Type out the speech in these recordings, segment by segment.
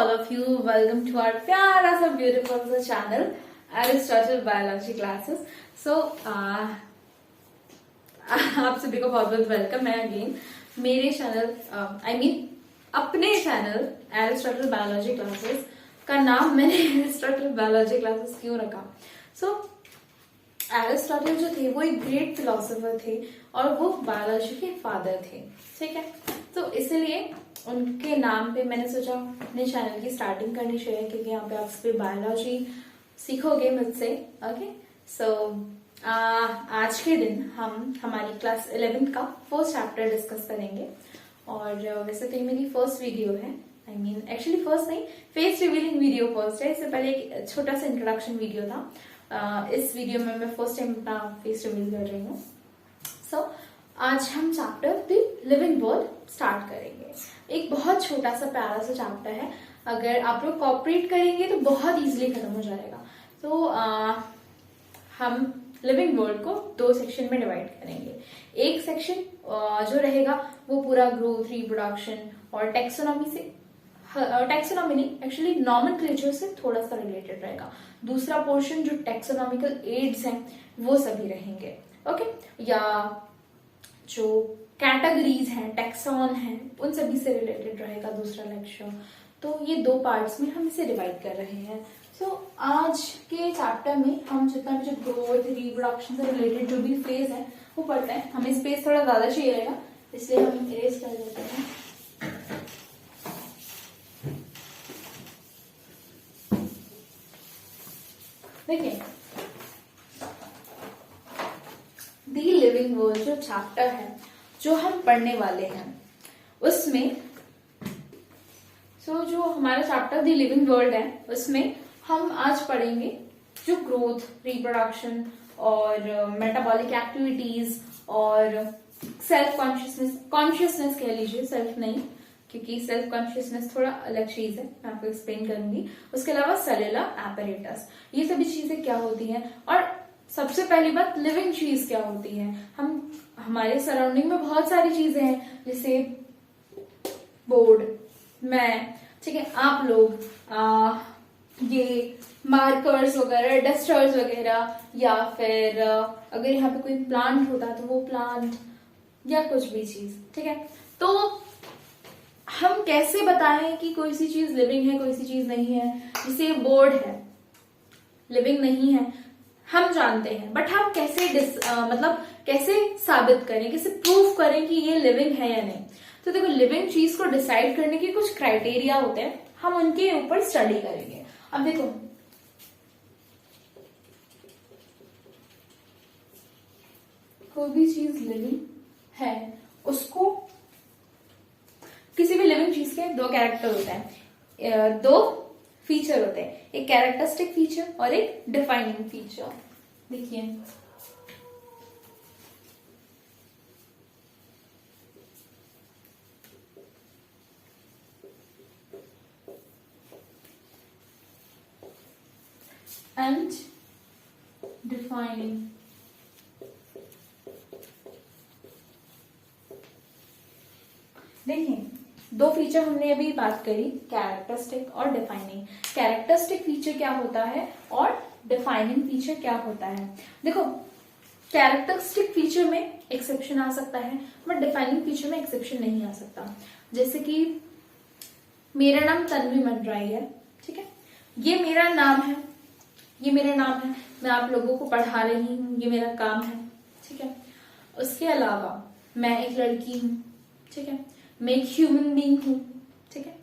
all of you. Welcome to our प्यारा सा beautiful सा channel Aristotle Biology Classes. So आप सभी को बहुत बहुत वेलकम है अगेन मेरे चैनल अपने चैनल Aristotle Biology Classes का नाम मैंने Aristotle Biology Classes क्यों रखा? So एरिस्टोटल जो थे वो एक ग्रेट फिलोसोफर थे और वो बायोलॉजी के फादर थे, ठीक है। तो इसलिए उनके नाम पे मैंने सोचा अपने चैनल की स्टार्टिंग करनी चाहिए क्योंकि यहाँ पे आप सभी बायोलॉजी सीखोगे मुझसे। ओके, सो आज के दिन हम हमारी क्लास 11 का फर्स्ट चैप्टर डिस्कस करेंगे। और वैसे तो ये मेरी फर्स्ट वीडियो है, एक्चुअली फर्स्ट नहीं, फेस रिवीलिंग वीडियो फर्स्ट है। इससे पहले एक छोटा सा इंट्रोडक्शन वीडियो था। इस वीडियो में मैं फर्स्ट टाइम अपना फेस रिवील कर रही हूँ। सो आज हम chapter the living world start करेंगे। एक बहुत छोटा सा प्यारा सा चैप्टर है, अगर आप लोग कॉपरेट करेंगे तो बहुत इजीली खत्म हो जाएगा। तो हम लिविंग वर्ल्ड को दो सेक्शन में डिवाइड करेंगे। एक सेक्शन जो रहेगा वो पूरा ग्रोथ, रिप्रोडक्शन और टेक्सोनॉमी से टेक्सोनॉमी नहीं, एक्चुअली नॉमेनक्लेचर से थोड़ा सा रिलेटेड रहेगा। दूसरा पोर्शन जो टेक्सोनॉमिकल एड्स हैं वो सभी रहेंगे। ओके, या जो कैटेगरीज हैं, टैक्सॉन हैं, उन सभी से रिलेटेड रहेगा दूसरा लेक्चर। तो ये दो पार्ट्स में हम इसे डिवाइड कर रहे हैं। सो आज के चैप्टर में हम जितना भी जो ग्रोथ, रिप्रोडक्शन से रिलेटेड जो भी फेज है वो पढ़ते हैं। हमें स्पेस थोड़ा ज्यादा चाहिए रहेगा, इसलिए हम इरेज कर देते हैं। देखिए, दी लिविंग वर्ल्ड जो चैप्टर है जो हम पढ़ने वाले हैं उसमें जो हमारा चैप्टर दी लिविंग वर्ल्ड है उसमें हम आज पढ़ेंगे जो ग्रोथ, रिप्रोडक्शन और मेटाबॉलिक एक्टिविटीज और सेल्फ कॉन्शियसनेस कह लीजिए, सेल्फ नहीं क्योंकि सेल्फ कॉन्शियसनेस थोड़ा अलग चीज है, मैं आपको एक्सप्लेन करूंगी। उसके अलावा सेलुलर एपरेटस, ये सभी चीजें क्या होती हैं और सबसे पहली बात लिविंग चीज क्या होती है। हमारे सराउंडिंग में बहुत सारी चीजें हैं, जैसे बोर्ड, मैं, ठीक है, आप लोग, ये मार्कर्स वगैरह, डस्टर्स वगैरह, या फिर अगर यहाँ पे कोई प्लांट होता तो वो प्लांट या कुछ भी चीज, ठीक है। तो हम कैसे बताएं कि कोई सी चीज लिविंग है, कोई सी चीज नहीं है। जैसे बोर्ड है, लिविंग नहीं है, हम जानते हैं, बट हम कैसे कैसे साबित करें, कैसे प्रूफ करें कि ये लिविंग है या नहीं। तो देखो, लिविंग चीज को डिसाइड करने के कुछ क्राइटेरिया होते हैं, हम उनके ऊपर स्टडी करेंगे। अब देखो, कोई भी चीज लिविंग है, उसको किसी भी लिविंग चीज के दो कैरेक्टर होते हैं, दो फीचर होते हैं, एक कैरेक्टरिस्टिक फीचर और एक डिफाइनिंग फीचर। देखिए, एंड डिफाइनिंग। देखिए, दो फीचर हमने अभी बात करी, कैरेक्टरिस्टिक और डिफाइनिंग। कैरेक्टरिस्टिक फीचर क्या होता है और डिफाइनिंग फीचर क्या होता है। देखो, कैरेक्टरिस्टिक फीचर में एक्सेप्शन आ सकता है बट डिफाइनिंग फीचर में एक्सेप्शन नहीं आ सकता। जैसे कि मेरा नाम तन्वी मंडराई है, ठीक है, ये मेरा नाम है, ये मेरा नाम है, मैं आप लोगों को पढ़ा रही हूँ, ये मेरा काम है, ठीक है। उसके अलावा मैं एक लड़की हूँ, ठीक है, मैं एक ह्यूमन बीइंग हूं, ठीक है।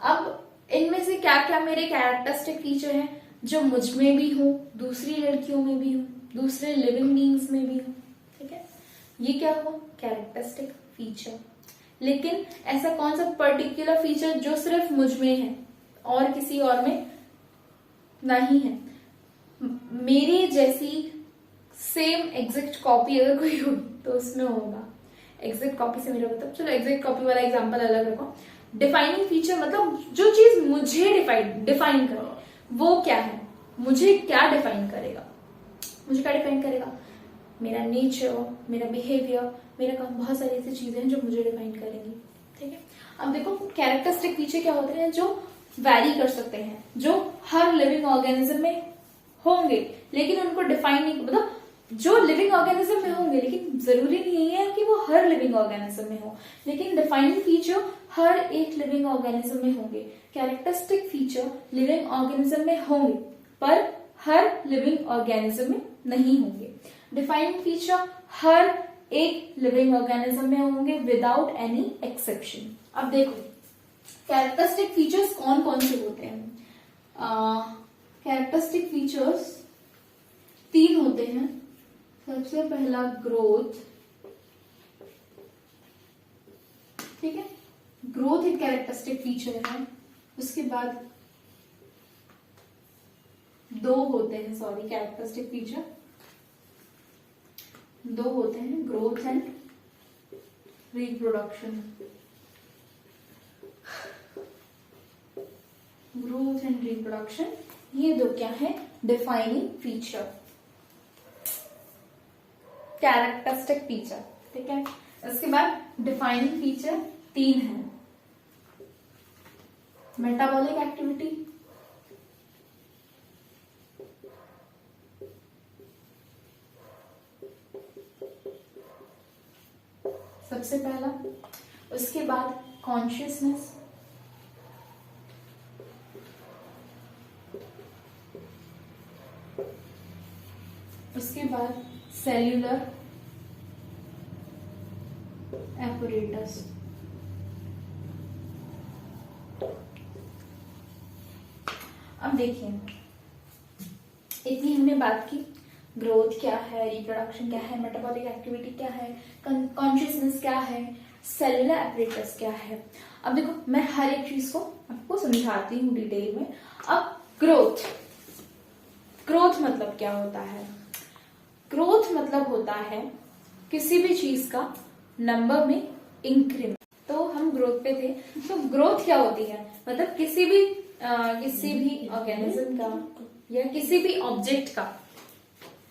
अब इनमें से क्या क्या मेरे कैरेक्टरिस्टिक फीचर हैं जो मुझ में भी हूं, दूसरी लड़कियों में भी हूं, दूसरे लिविंग बीइंग्स में भी हूं, ठीक है। ये क्या हुआ? Characteristic feature. लेकिन ऐसा कौन सा पर्टिकुलर फीचर जो सिर्फ मुझ में है और किसी और में नहीं है। मेरी जैसी सेम एग्जैक्ट कॉपी अगर कोई हो तो उसमें होगा। एग्जैक्ट कॉपी से मेरा मतलब, चलो एग्जैक्ट कॉपी वाला एग्जांपल अलग रखो। डिफाइनिंग फीचर मतलब जो चीज मुझे डिफाइन करे, वो क्या है, मुझे क्या डिफाइन करेगा, मुझे क्या डिफाइन करेगा, मेरा नेचर, मेरा बिहेवियर, मेरा काम, बहुत सारी ऐसी चीजें हैं जो मुझे डिफाइन करेंगी, ठीक है। अब देखो, कैरेक्टरिस्टिक फीचर क्या होते हैं जो वैरी कर सकते हैं, जो हर लिविंग ऑर्गेनिज्म में होंगे, लेकिन उनको डिफाइन नहीं, मतलब जो लिविंग ऑर्गेनिज्म में होंगे, लेकिन जरूरी नहीं है कि वो हर लिविंग ऑर्गेनिज्म में हो, लेकिन डिफाइनिंग फीचर हर एक लिविंग ऑर्गेनिज्म में होंगे। कैरेक्टरिस्टिक फीचर लिविंग ऑर्गेनिज्म में होंगे पर हर लिविंग ऑर्गेनिज्म में नहीं होंगे। डिफाइनिंग फीचर हर एक लिविंग ऑर्गेनिज्म में होंगे विदाउट एनी एक्सेप्शन। अब देखो कैरेक्टरिस्टिक फीचर्स कौन कौन से होते हैं। कैरेक्टरिस्टिक फीचर्स 3 होते हैं। सबसे पहला ग्रोथ, ठीक है, ग्रोथ एक कैरेक्टरिस्टिक फीचर है। उसके बाद 2 होते हैं, सॉरी, कैरेक्टरिस्टिक फीचर 2 होते हैं, growth and reproduction. Growth and reproduction, ये 2 क्या है, डिफाइनिंग फीचर, कैरेक्टरिस्टिक फीचर, ठीक है। इसके बाद डिफाइनिंग फीचर 3 है। मेटाबॉलिक एक्टिविटी, सबसे पहला। उसके बाद कॉन्शियसनेस, उसके बाद सेल्यूलर एपरेटस। अब देखिए, इतनी हमने बात की, ग्रोथ क्या है, रिप्रोडक्शन क्या है, मेटाबॉलिक एक्टिविटी क्या है, कॉन्शियसनेस क्या है, सेलुलर एपरेटस क्या है। अब देखो मैं हर एक चीज को आपको समझाती हूँ डिटेल में। अब ग्रोथ, ग्रोथ मतलब क्या होता है। ग्रोथ मतलब होता है किसी भी चीज का नंबर में इंक्रीमेंट। तो हम ग्रोथ पे थे, तो ग्रोथ क्या होती है, मतलब किसी भी ऑर्गेनिज्म का या किसी भी ऑब्जेक्ट का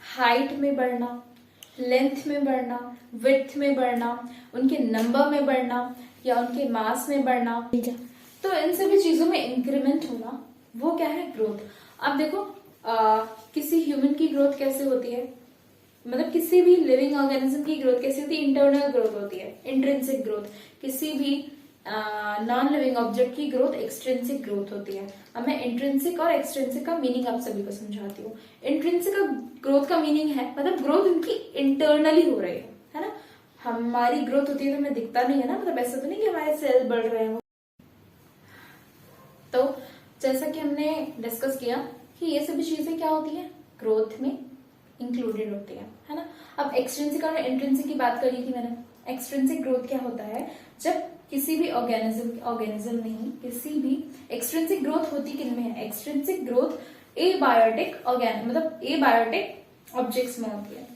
हाइट में बढ़ना, लेंथ में बढ़ना, विड्थ में बढ़ना, उनके नंबर में बढ़ना या उनके मास में बढ़ना, तो इन सभी चीजों में इंक्रीमेंट होना, वो क्या है, ग्रोथ। अब देखो किसी ह्यूमन की ग्रोथ कैसे होती है, मतलब किसी भी लिविंग ऑर्गेनिज्म की ग्रोथ कैसी होती है, इंटरनल ग्रोथ होती है, इंट्रिंसिक ग्रोथ। किसी भी नॉन लिविंग ऑब्जेक्ट की ग्रोथ एक्सट्रिंसिक ग्रोथ होती है। अब मैं इंट्रिंसिक और एक्सट्रिंसिक का मीनिंग आप सभी को समझाती हूँ। इंट्रिंसिक ग्रोथ का मीनिंग है, मतलब ग्रोथ उनकी इंटरनली हो रही है ना। हमारी ग्रोथ होती है तो हमें दिखता नहीं है ना, मतलब ऐसा तो नहीं कि हमारे सेल बढ़ रहे हैं। तो जैसा कि हमने डिस्कस किया कि ये सभी चीजें क्या होती है, ग्रोथ में इंक्लूडेड होती है ना। अब एक्सट्रिंसिक और इंट्रिंसिक की बात करी थी मैंने। एक्सट्रिंसिक ग्रोथ क्या होता है, जब किसी भी ऑर्गेनिज्म नहीं, किसी भी एक्सट्रिंसिक ग्रोथ होती किन में है, एक्सट्रिंसिक ग्रोथ एबायोटिक मतलब एबायोटिक ऑब्जेक्ट्स में होती है।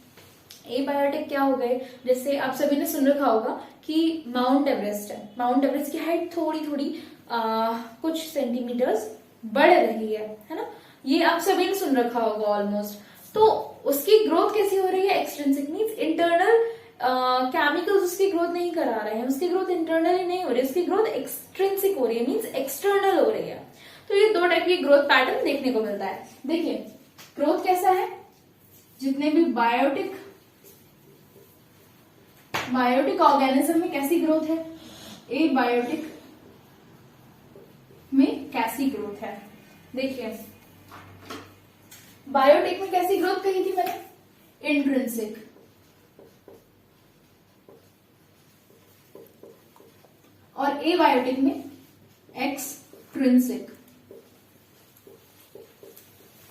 एबायोटिक क्या हो गए, जैसे आप सभी ने सुन रखा होगा कि माउंट एवरेस्ट है, माउंट एवरेस्ट की हाइट थोड़ी थोड़ी कुछ सेंटीमीटर्स बढ़ रही है ना। ये आप सभी ने सुन रखा होगा ऑलमोस्ट। तो उसकी ग्रोथ कैसी हो रही है, एक्सट्रिंसिक मीन्स इंटरनल केमिकल्स उसकी ग्रोथ नहीं करा रहे हैं, उसकी ग्रोथ इंटरनली नहीं हो रही है, उसकी ग्रोथ एक्सट्रिंसिक हो रही है, मीन्स एक्सटर्नल हो रही है। तो ये 2 टाइप की ग्रोथ पैटर्न देखने को मिलता है। देखिए ग्रोथ कैसा है, जितने भी बायोटिक ऑर्गेनिज्म में कैसी ग्रोथ है, एबायोटिक में कैसी ग्रोथ है। देखिए बायोटिक में कैसी ग्रोथ कही थी मैंने, इंट्रिंसिक, और एबायोटिक में एक्सट्रिंसिक।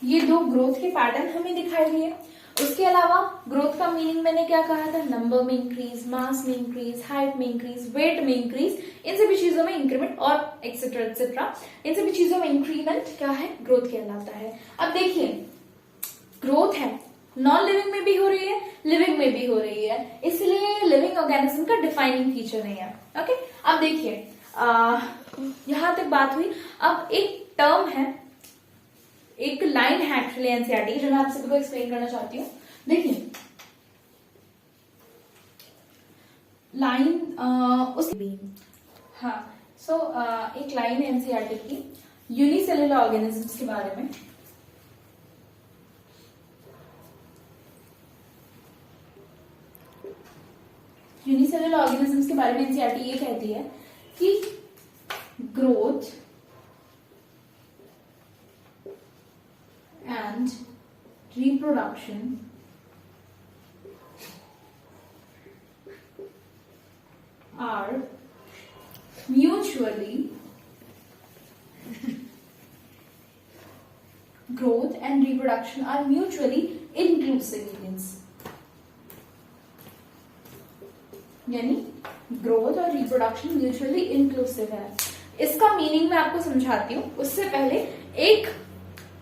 ये 2 ग्रोथ के पैटर्न हमें दिखाई दिए। उसके अलावा ग्रोथ का मीनिंग मैंने क्या कहा था, नंबर में इंक्रीज, मास में इंक्रीज, हाइट में इंक्रीज, वेट में इंक्रीज, इन सभी चीजों में इंक्रीमेंट और एक्सेट्रा एक्सेट्रा, इन सभी चीजों में इंक्रीमेंट क्या है, ग्रोथ कहलाता है। अब देखिए ग्रोथ है, नॉन लिविंग में भी हो रही है, लिविंग में भी हो रही है, इसलिए लिविंग ऑर्गेनिज्म का डिफाइनिंग फीचर नहीं है। ओके, अब देखिए यहां तक बात हुई। अब एक टर्म है, एक लाइन है एक्चुअली एनसीईआरटी, जो मैं आप सबको एक्सप्लेन करना चाहती हूँ। देखिए लाइन एक लाइन एनसीईआरटी की, यूनिसेलुलर ऑर्गेनिजम्स के बारे में। यूनिसेलुलर ऑर्गेनिजम्स के बारे में एनसीईआरटी ये कहती है कि growth and reproduction are mutually growth and reproduction are mutually inclusive means, यानी ग्रोथ और रिप्रोडक्शन म्यूचुअली इंक्लूसिव है। इसका मीनिंग मैं आपको समझाती हूँ, उससे पहले एक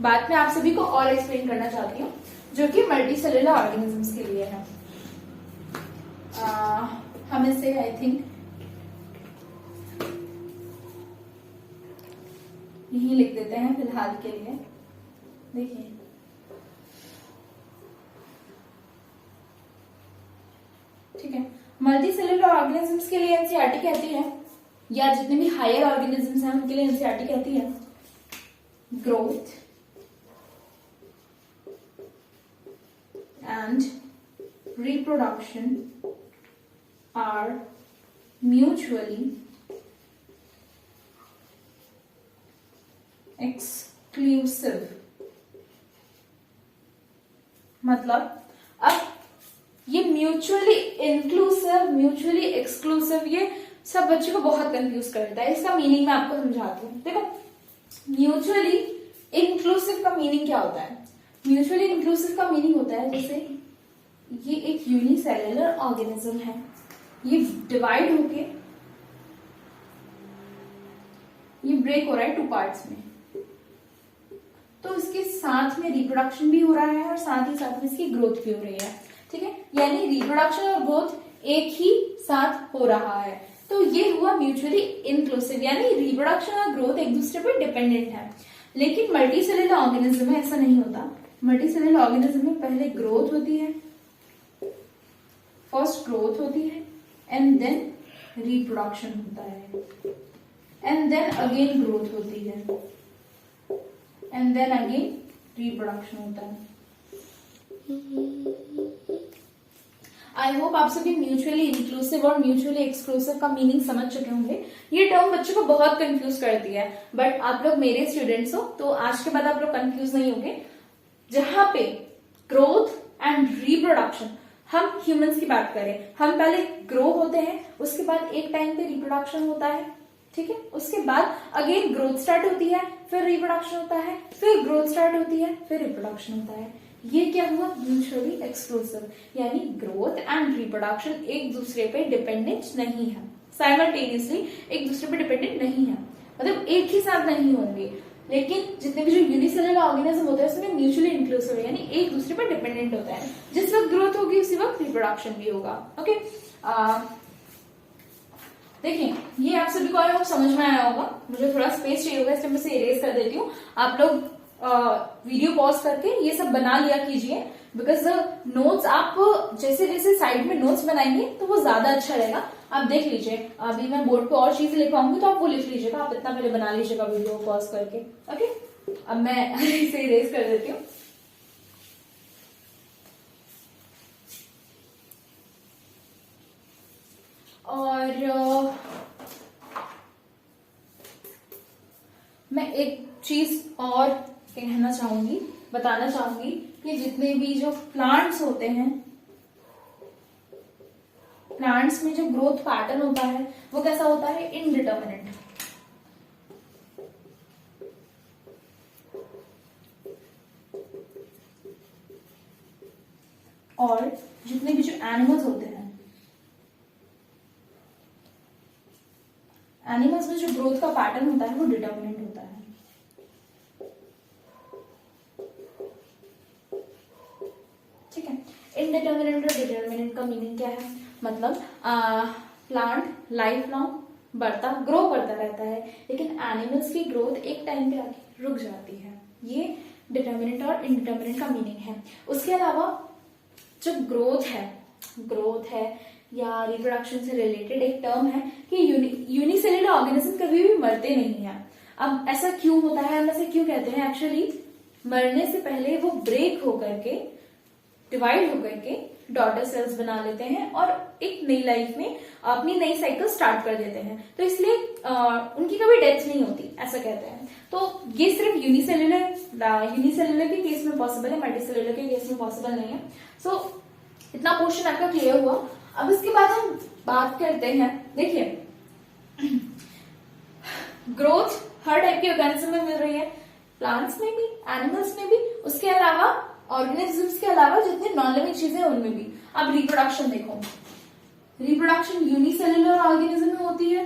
बात मैं आप सभी को और एक्सप्लेन करना चाहती हूँ जो कि मल्टीसेलुलर ऑर्गेनिजम्स के लिए है। हम इसे आई थिंक यही लिख देते हैं फिलहाल के लिए। देखिए ठीक है, मल्टीसेलुलर ऑर्गेनिजम्स के लिए एनसीईआरटी कहती है, या जितने भी हायर ऑर्गेनिजम्स हैं उनके लिए एनसीईआरटी कहती है growth and reproduction are mutually exclusive। मतलब अब ये म्यूचुअली इंक्लूसिव, म्यूचुअली एक्सक्लूसिव, ये सब बच्चों को बहुत कंफ्यूज कर देता है। इसका मीनिंग मैं आपको समझाती हूँ। देखो, म्यूचुअली इंक्लूसिव का मीनिंग क्या होता है? म्यूचुअली इंक्लूसिव का मीनिंग होता है जैसे ये एक यूनिसेलुलर ऑर्गेनिज्म है, ये डिवाइड होके ये ब्रेक हो रहा है टू पार्ट्स में, तो इसके साथ में रिप्रोडक्शन भी हो रहा है और साथ ही साथ में इसकी ग्रोथ भी हो रही है। ठीक है, यानी रिप्रोडक्शन और ग्रोथ एक ही साथ हो रहा है, तो ये हुआ म्यूचुअली इंक्लूसिव, यानी रिप्रोडक्शन और ग्रोथ एक दूसरे पर डिपेंडेंट है। लेकिन मल्टीसेलुलर ऑर्गेनिज्म में ऐसा नहीं होता। मल्टीसेलुलर ऑर्गेनिज्म में पहले ग्रोथ होती है, फर्स्ट ग्रोथ होती है एंड देन रिप्रोडक्शन होता है, एंड देन अगेन ग्रोथ होती है, एंड देन अगेन रिप्रोडक्शन होता है। आई होप आप सभी म्यूचुअली इंक्लूसिव और म्यूचुअली एक्सक्लूसिव का मीनिंग समझ चुके होंगे। ये टर्म बच्चों को बहुत कंफ्यूज करती है, बट आप लोग मेरे स्टूडेंट्स हो तो आज के बाद आप लोग कंफ्यूज नहीं होंगे। जहां पे ग्रोथ एंड रिप्रोडक्शन, हम ह्यूमंस की बात करें, हम पहले ग्रो होते हैं, उसके बाद एक टाइम पे रिप्रोडक्शन होता है, ठीक है, उसके बाद अगेन ग्रोथ स्टार्ट होती है, फिर रिप्रोडक्शन होता है, फिर ग्रोथ स्टार्ट होती है, फिर रिप्रोडक्शन होता है। ये क्या हुआ? म्यूचुअली एक्सक्लूसिव, यानी ग्रोथ एंड रिप्रोडक्शन एक दूसरे पे डिपेंडेंट नहीं है, साइमल्टेनियसली एक दूसरे पे डिपेंडेंट नहीं है, मतलब एक ही साथ नहीं होंगे। लेकिन जितने भी जो यूनिसेलुलर ऑर्गेनिज्म होते हैं उसमें म्यूचुअली इंक्लूसिव है, यानी एक दूसरे पर डिपेंडेंट होता है। जिस वक्त ग्रोथ होगी उसी वक्त रिप्रोडक्शन भी होगा। ओके, देखिए ये आप सभी को आया समझ में आया होगा। मुझे थोड़ा स्पेस चाहिए होगा इसलिए मैं इसे इरेज कर देती हूँ। आप लोग वीडियो पॉज करके ये सब बना लिया कीजिए, बिकॉज नोट्स आप जैसे जैसे साइड में नोट्स बनाएंगे तो वो ज्यादा अच्छा रहेगा। आप देख लीजिए, अभी मैं बोर्ड पे और चीजें लिखवाऊंगी तो आप वो लिख लीजिएगा, आप इतना पहले बना लीजिएगा वीडियो पॉज करके। ओके, अब मैं इसे इरेज कर देती हूँ। और मैं एक चीज और कहना चाहूंगी, बताना चाहूंगी कि जितने भी जो प्लांट्स होते हैं, प्लांट्स में जो ग्रोथ पैटर्न होता है वो कैसा होता है? इनडिटर्मिनेट। और जितने भी जो एनिमल्स होते हैं, एनिमल्स में जो ग्रोथ का पैटर्न होता है वो डिटर्मिनेंट होता है। ठीक है, इनडिटर्मिनेंट और डिटर्मिनेंट का मीनिंग क्या है? मतलब प्लांट लाइफ लॉन्ग बढ़ता ग्रो करता रहता है, लेकिन एनिमल्स की ग्रोथ एक टाइम पे आके रुक जाती है। ये डिटर्मिनेंट और इनडिटर्मिनेंट का मीनिंग है। उसके अलावा जो ग्रोथ है या रिप्रोडक्शन से रिलेटेड एक टर्म है कि यूनिसेलुलर ऑर्गेनिज्म कभी भी मरते नहीं है। अब ऐसा क्यों होता है, हम ऐसे क्यों कहते हैं, एक्चुअली मरने से पहले वो ब्रेक होकर के, डिवाइड होकर के डॉटर सेल्स बना लेते हैं और एक नई लाइफ में अपनी नई साइकिल स्टार्ट कर देते हैं। तो इसलिए उनकी कभी डेथ नहीं होती, ऐसा कहते हैं। तो ये सिर्फ यूनिसेलुलर के केस में पॉसिबल है, मल्टीसेलुलर के केस में पॉसिबल नहीं है। सो इतना पोर्शन आपका क्लियर हुआ। अब इसके बाद हम बात करते हैं, देखिए ग्रोथ हर टाइप के ऑर्गेनिज्म में मिल रही है, प्लांट्स में भी, एनिमल्स में भी, उसके अलावा ऑर्गेनिजम्स के अलावा जितने नॉन लिविंग चीजें हैं उनमें भी। अब रिप्रोडक्शन देखो, रिप्रोडक्शन यूनिसेलुलर ऑर्गेनिज्म में होती है,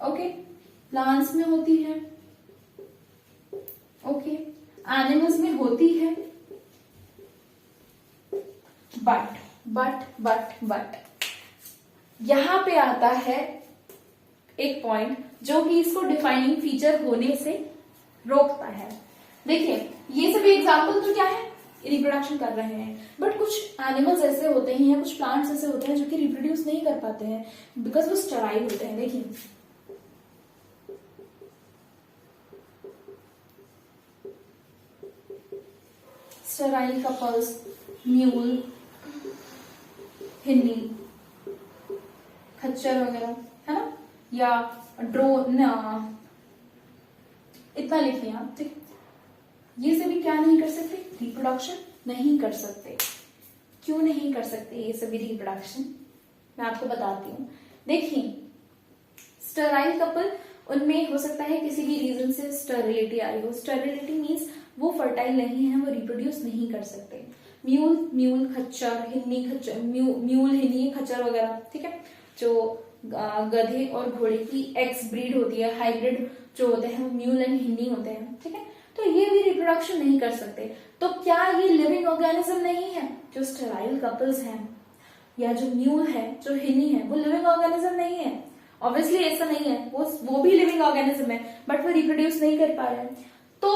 ओके, प्लांट्स में होती है, ओके, एनिमल्स में होती है, बट यहां पे आता है एक पॉइंट जो कि इसको डिफाइनिंग फीचर होने से रोकता है। देखिए ये सभी एग्जाम्पल तो क्या है, रिप्रोडक्शन कर रहे हैं, बट कुछ एनिमल्स ऐसे होते हैं या कुछ प्लांट्स ऐसे होते हैं जो कि रिप्रोड्यूस नहीं कर पाते हैं बिकॉज वो स्टेराइल होते हैं। देखिए स्टेराइल कपल्स, म्यूल, हिंदी, खच्चर वगैरह, है ना, या ड्रोन, इतना लिखिए आप, ठीक। ये सभी क्या नहीं कर सकते, रिप्रोडक्शन नहीं कर सकते। क्यों नहीं कर सकते ये सभी रिप्रोडक्शन, मैं आपको बताती हूँ। देखिए स्टेराइल कपल, उनमें हो सकता है किसी भी रीजन से स्टेरिलिटी आई हो। स्टेरिलिटी मीन्स वो फर्टाइल नहीं है, वो रिप्रोड्यूस नहीं कर सकते। म्यूल, खच्चर, हिन्नी, खच्चर, म्यूल, हिन्नी, खच्चर वगैरह, ठीक है, जो गधे और घोड़े की एक्स ब्रीड होती है, हाइब्रिड जो होते हैं वो म्यूल एंड हिन्नी होते हैं, ठीक है। तो ये भी रिप्रोडक्शन नहीं कर सकते। तो क्या ये लिविंग ऑर्गेनिज्म नहीं है? जो स्टेराइल कपल्स हैं या जो म्यूल है, जो हिनी है, वो लिविंग ऑर्गेनिज्म नहीं है? ऑब्वियसली ऐसा नहीं है, वो भी लिविंग ऑर्गेनिज्म है, बट वो रिप्रोड्यूस नहीं कर पा रहे हैं। तो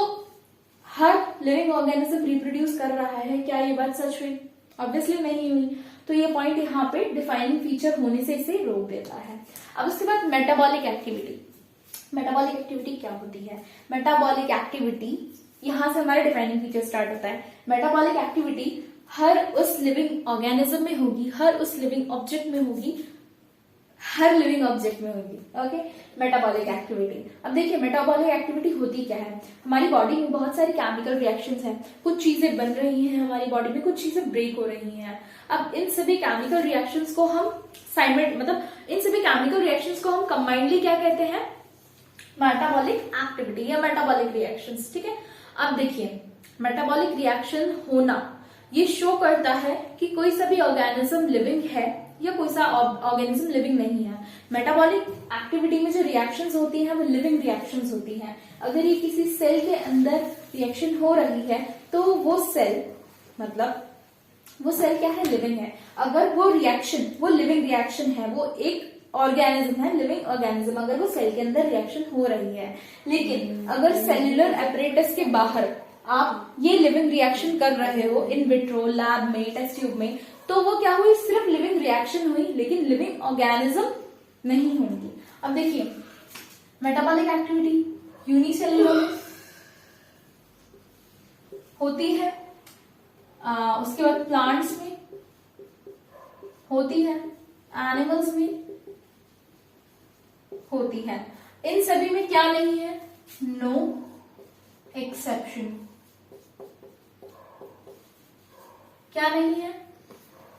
हर लिविंग ऑर्गेनिज्म रिप्रोड्यूस कर रहा है, क्या ये बात सच हुई? ऑब्वियसली नहीं हुई। तो ये पॉइंट यहाँ पे डिफाइनिंग फीचर होने से इसे रोक देता है। अब उसके बाद मेटाबॉलिक एक्टिविटी। मेटाबॉलिक एक्टिविटी क्या होती है? मेटाबॉलिक एक्टिविटी, यहां से हमारा डिफाइनिंग फीचर स्टार्ट होता है। मेटाबॉलिक एक्टिविटी हर उस लिविंग ऑर्गेनिज्म में होगी, हर उस लिविंग ऑब्जेक्ट में होगी, हर लिविंग ऑब्जेक्ट में होगी। Okay, metabolic activity. अब देखिए मेटाबॉलिक एक्टिविटी होती क्या है? हमारी बॉडी में बहुत सारी केमिकल रिएक्शंस हैं, कुछ चीजें बन रही हैं हमारी बॉडी में, कुछ चीजें ब्रेक हो रही हैं। अब इन सभी केमिकल रिएक्शंस को हम इन सभी केमिकल रिएक्शंस को हम कंबाइंडली क्या कहते हैं? मेटाबॉलिक एक्टिविटी या मेटाबॉलिक रिएक्शंस, ठीक है। अब देखिए मेटाबॉलिक रिएक्शन होना ये शो करता है कि कोई सा भी ऑर्गेनिज्म लिविंग है या कोई सा ऑर्गेनिज्म लिविंग नहीं है। मेटाबॉलिक एक्टिविटी में जो रिएक्शंस होती हैं वो लिविंग रिएक्शंस होती हैं। अगर ये किसी सेल के अंदर रिएक्शन हो रही है तो वो सेल क्या है? लिविंग है। अगर वो लिविंग रिएक्शन है, वो एक ऑर्गेनिज्म है, लिविंग ऑर्गेनिज्म, अगर वो सेल के अंदर रिएक्शन हो रही है। लेकिन अगर सेल्यूलर एपरेटस के बाहर आप ये लिविंग रिएक्शन कर रहे हो, इन विट्रो, लैब में, टेस्ट ट्यूब में, तो वो क्या हुई? सिर्फ लिविंग रिएक्शन हुई, लेकिन लिविंग ऑर्गेनिज्म नहीं होंगी। अब देखिए मेटाबॉलिक एक्टिविटी यूनिसेल्युलर होती है, उसके बाद प्लांट्स में होती है, एनिमल्स में होती है। इन सभी में क्या नहीं है? No exception. क्या नहीं है?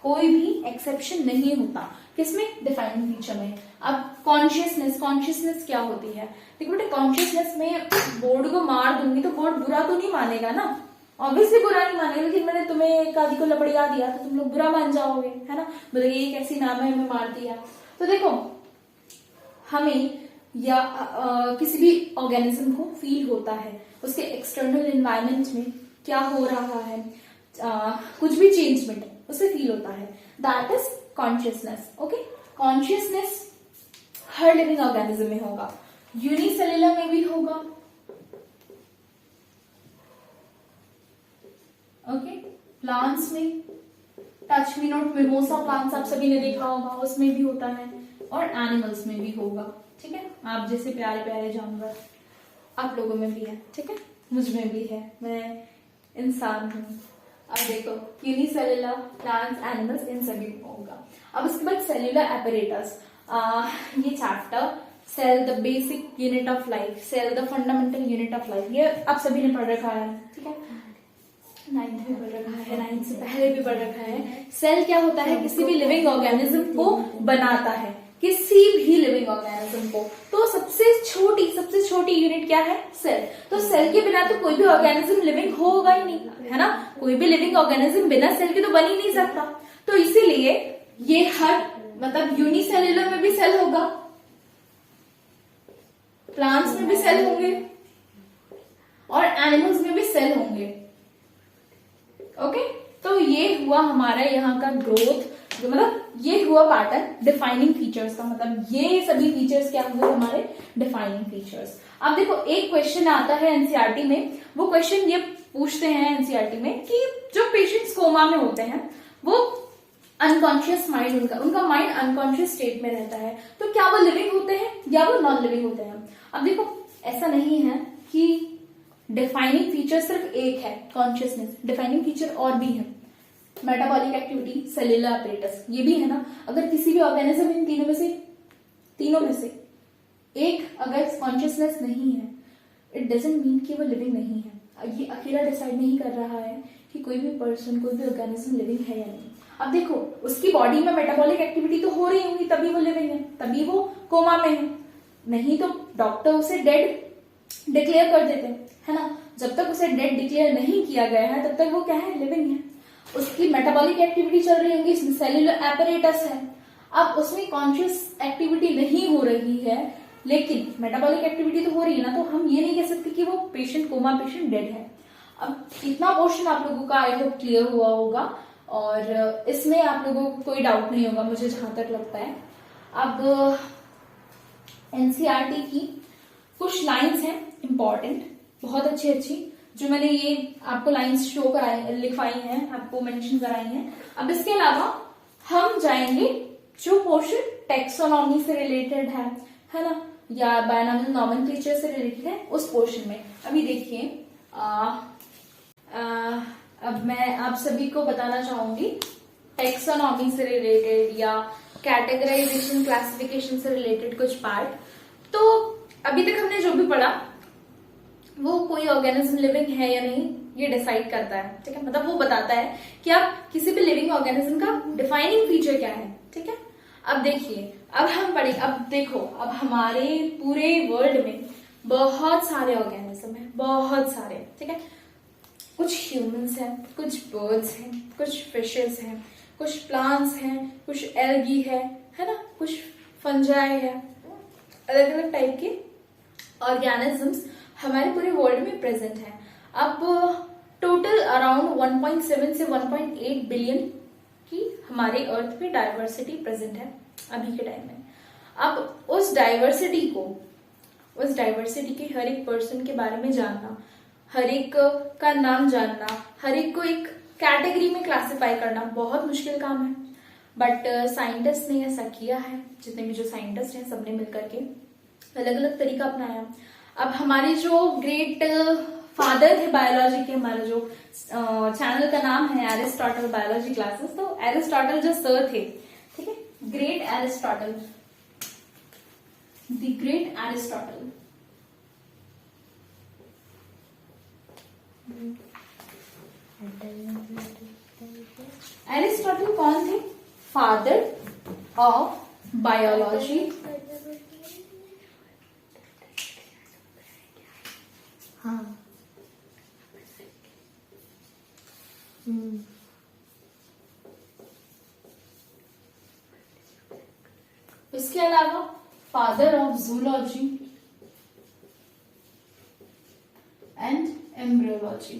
कोई भी एक्सेप्शन नहीं होता। किसमें? डिफाइनिंग फीचर में। अब कॉन्शियसनेस क्या होती है? देखो बेटे, कॉन्शियसनेस में बोर्ड को मार दूंगी तो बोर्ड बुरा तो नहीं मानेगा ना, ऑब्वियसली बुरा नहीं मानेगा। लेकिन मैंने तुम्हें एक आदि को लपड़िया दिया तो तुम लोग बुरा मान जाओगे, है ना, बोले ये कैसी नाम है, हमें मार दिया। तो देखो हमें या किसी भी ऑर्गेनिज्म को फील होता है, उसके एक्सटर्नल एनवायरनमेंट में क्या हो रहा है, कुछ भी चेंजमेंट उसे फील होता है, that is consciousness. Okay, consciousness her living organism में होगा, यूनिसेल्युलर में भी होगा, ओके, प्लांट्स में, touch me not mimosa plants आप सभी ने देखा होगा, उसमें भी होता है, और एनिमल्स में भी होगा, ठीक है। आप जैसे प्यारे प्यारे जानवर आप लोगों में भी है, ठीक है, मुझ में भी है, मैं इंसान हूँ। अब देखो यूनिसेलुलर प्लांट्स, एनिमल्स, इन सभी में होगा। अब उसके बाद सेल्यूलर एपरेटस, ये chapter cell the basic unit of life, cell the fundamental unit of life, ये आप सभी ने पढ़ रखा है, ठीक है, 9th में पढ़ रखा है, 9th से पहले भी पढ़ रखा है। सेल क्या होता है, किसी भी लिविंग ऑर्गेनिज्म को बनाता है, किसी भी लिविंग ऑर्गेनिज्म को। तो सबसे छोटी यूनिट क्या है, सेल। तो सेल के बिना तो कोई भी ऑर्गेनिज्म लिविंग होगा ही नहीं, है ना, कोई भी लिविंग ऑर्गेनिज्म बिना सेल के तो बन ही नहीं सकता। तो इसीलिए ये हर मतलब यूनिसेल्युलर में भी सेल होगा, प्लांट्स में भी सेल होंगे और एनिमल्स में भी सेल होंगे। ओके, तो ये हुआ हमारा यहाँ का ग्रोथ, मतलब ये हुआ पैटर्न डिफाइनिंग फीचर्स का, मतलब ये सभी फीचर्स क्या हुए हमारे डिफाइनिंग फीचर्स। अब देखो एक क्वेश्चन आता है एनसीईआरटी में, वो क्वेश्चन ये पूछते हैं एनसीईआरटी में कि जो पेशेंट्स कोमा में होते हैं वो अनकॉन्शियस माइंड, उनका माइंड अनकॉन्शियस स्टेट में रहता है, तो क्या वो लिविंग होते हैं या वो नॉन लिविंग होते हैं। अब देखो ऐसा नहीं है कि डिफाइनिंग फीचर सिर्फ एक है कॉन्शियसनेस, डिफाइनिंग फीचर और भी है, मेटाबॉलिक एक्टिविटी, सेल्यूलर अपरेटस, ये भी है ना। अगर किसी भी ऑर्गेनिज्म इन तीनों में से एक अगर कॉन्शियसनेस नहीं है, इट डजंट मीन कि वो लिविंग नहीं है। ये अकेला डिसाइड नहीं कर रहा है कि कोई भी पर्सन, कोई भी ऑर्गेनिज्म लिविंग है या नहीं। अब देखो उसकी बॉडी में मेटाबॉलिक एक्टिविटी तो हो रही होगी, तभी वो लिविंग है, तभी वो कोमा में है, नहीं तो डॉक्टर उसे डेड डिक्लेयर कर देते हैं, है ना। जब तक उसे डेड डिक्लेयर नहीं किया गया है तब तक वो क्या है, लिविंग है। उसकी मेटाबॉलिक एक्टिविटी चल रही होगी, सेल्यूलर एपरेटस है। अब उसमें कॉन्शियस एक्टिविटी नहीं हो रही है लेकिन मेटाबॉलिक एक्टिविटी तो हो रही है ना, तो हम ये नहीं कह सकते कि वो पेशेंट कोमा पेशेंट डेड है। अब इतना पोर्शन आप लोगों का आई होप क्लियर हुआ होगा और इसमें आप लोगों को कोई डाउट नहीं होगा मुझे जहां तक लगता है। अब एनसीईआरटी की कुछ लाइंस हैं इंपॉर्टेंट, बहुत अच्छी जो मैंने ये आपको लाइंस शो कराई, लिखवाई हैं, आपको मेंशन कराई हैं। अब इसके अलावा हम जाएंगे जो पोर्शन टेक्सोनॉमी से रिलेटेड है ना, या बायनॉमिनल नॉमेनक्लेचर से रिलेटेड है, उस पोर्शन में। अभी देखिए अब मैं आप सभी को बताना चाहूंगी टेक्सोनॉमी से रिलेटेड या कैटेगराइजेशन क्लासिफिकेशन से रिलेटेड कुछ पार्ट। तो अभी तक हमने जो भी पढ़ा वो कोई ऑर्गेनिज्म लिविंग है या नहीं ये डिसाइड करता है, ठीक है, मतलब वो बताता है कि आप किसी भी लिविंग ऑर्गेनिज्म का डिफाइनिंग फीचर क्या है, ठीक है। अब देखिए अब हम पढ़े, अब देखो अब हमारे पूरे वर्ल्ड में बहुत सारे ऑर्गेनिज्म है, बहुत सारे, ठीक है। कुछ ह्यूमंस हैं, कुछ बर्ड्स हैं, कुछ फिशेस हैं, कुछ प्लांट्स हैं, कुछ एल्गी है ना, कुछ फंजाई है, अलग अलग टाइप के ऑर्गेनिजम्स हमारे पूरे वर्ल्ड में प्रेजेंट हैं। अब टोटल अराउंड 1.7 से 1.8 बिलियन की हमारे अर्थ पे डाइवर्सिटी प्रेजेंट है अभी के टाइम में। अब उस डाइवर्सिटी के हर एक पर्सन के बारे में जानना, हर एक का नाम जानना, हर एक को एक कैटेगरी में क्लासिफाई करना बहुत मुश्किल काम है, बट साइंटिस्ट ने ऐसा किया है। जितने भी जो साइंटिस्ट हैं सबने मिलकर के अलग अलग तरीका अपनाया। अब हमारे जो ग्रेट फादर थे बायोलॉजी के, हमारा जो चैनल का नाम है एरिस्टोटल बायोलॉजी क्लासेस, तो एरिस्टोटल जो सर थे, ठीक है, great Aristotle, the great Aristotle, Aristotle कौन थे? Father of biology. हाँ इसके अलावा father of zoology and embryology.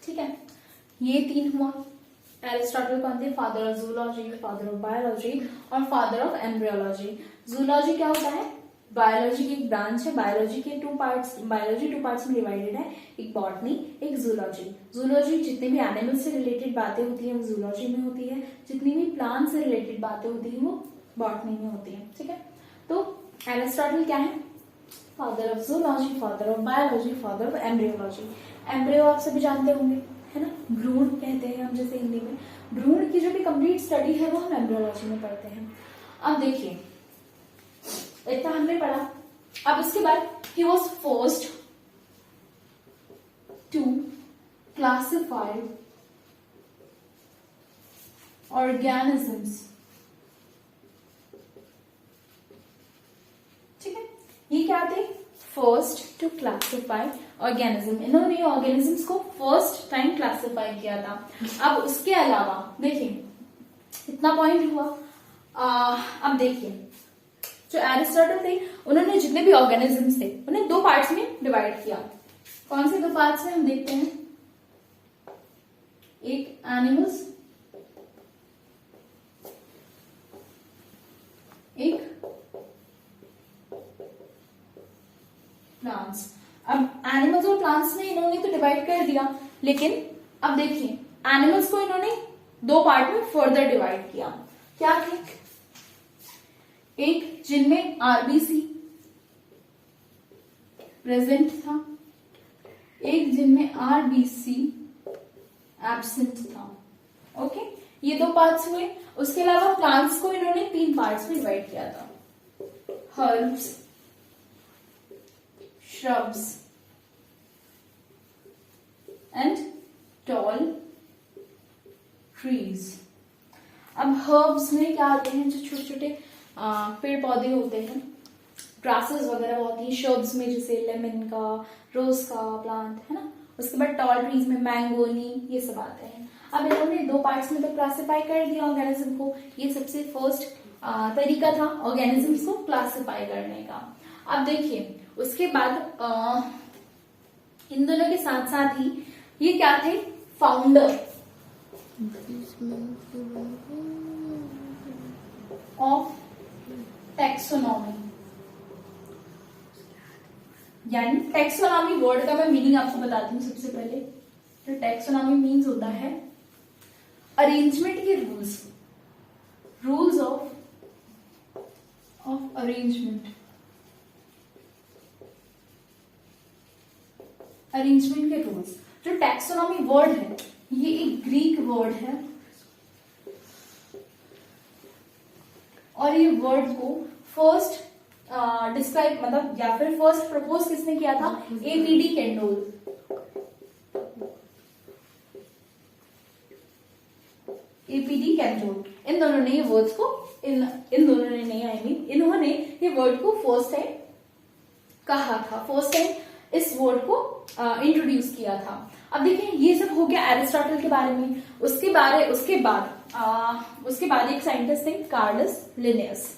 ठीक है, ये तीन हुआ। एरिस्टोटल कौन थे? Father of zoology, father of biology और फादर ऑफ एम्ब्रियोलॉजी। जूलॉजी क्या होता है? बायोलॉजी की एक ब्रांच है। बायोलॉजी के two parts, biology two parts में डिवाइडेड है, एक बॉटनी, एक जूलॉजी। जूलॉजी जितने भी एनिमल से रिलेटेड बातें होती है वो जूलॉजी में होती है, जितनी भी प्लांट से रिलेटेड बातें होती है वो बॉटनी में होती है। ठीक है, तो एरिस्टोटल क्या है? Father of zoology, father of biology, father of embryology. Embryo आप सभी जानते होंगे, है ना, भ्रूण कहते हैं हम जैसे हिंदी में। भ्रूण की जो भी कंप्लीट स्टडी है वो हम एम्ब्रियोलॉजी में पढ़ते हैं। अब देखिए, इतना हमने पढ़ा। अब उसके बाद he was forced to classify organisms। ठीक है, ये क्या थे? First to classify organism. इन्होंने ऑर्गेनिजम्स को फर्स्ट टाइम क्लासिफाई किया था। अब उसके अलावा देखिए, इतना पॉइंट हुआ। अब देखिए, जो एरिस्टोटल थे उन्होंने जितने भी ऑर्गेनिजम्स थे उन्हें दो पार्ट्स में डिवाइड किया। कौन से दो पार्ट्स में हम देखते हैं? एक एनिमल्स, एक प्लांट्स। अब एनिमल्स और प्लांट्स में इन्होंने तो डिवाइड कर दिया, लेकिन अब देखिए एनिमल्स को इन्होंने दो पार्ट में फर्दर डिवाइड किया। क्या थे? एक जिनमें आरबीसी प्रेजेंट था, एक जिनमें आरबीसी एब्सेंट था। ओके, ये दो पार्ट्स हुए। उसके अलावा प्लांट्स को इन्होंने तीन पार्ट्स में डिवाइड किया था, herbs, shrubs and tall trees। अब हर्ब्स में क्या आते हैं? जो छोटे छोटे पेड़ पौधे होते हैं, ग्रासेस वगैरह होती हैं शर्ब्स में, जैसे लेमन का, रोज का प्लांट, है ना। उसके बाद टॉल ट्रीज में मैंगो, नीम, ये सब आते हैं। अब इन्होंने दो पार्ट्स में तो क्लासिफाई कर दिया ऑर्गेनिज्म को। ये सबसे फर्स्ट तरीका था ऑर्गेनिजम्स को क्लासिफाई करने का। अब देखिए, उसके बाद इन दोनों के साथ साथ ही ये क्या थे? Founder of taxonomy. यानी टैक्सोनॉमी वर्ड का मैं मीनिंग आपको बताती हूँ सबसे पहले। तो टैक्सोनॉमी मीन्स होता है अरेंजमेंट के rules, rules of arrangement, arrangement के रूल्स। जो टैक्सोनॉमी वर्ड है ये एक ग्रीक वर्ड है, और ये वर्ड को फर्स्ट डिस्क्राइब मतलब या फिर फर्स्ट प्रपोज किसने किया था? APD Candolle. APD Candolle. इन दोनों ने ये वर्ड्स को इन दोनों ने नहीं, आई मीन इन्होंने ये वर्ड को फर्स्ट टाइम कहा था, फर्स्ट टाइम इस वर्ड को इंट्रोड्यूस किया था। अब देखिए, ये सब हो गया एरिस्टोटल के बारे में। उसके बाद एक साइंटिस्ट थे कार्लस लिनियस।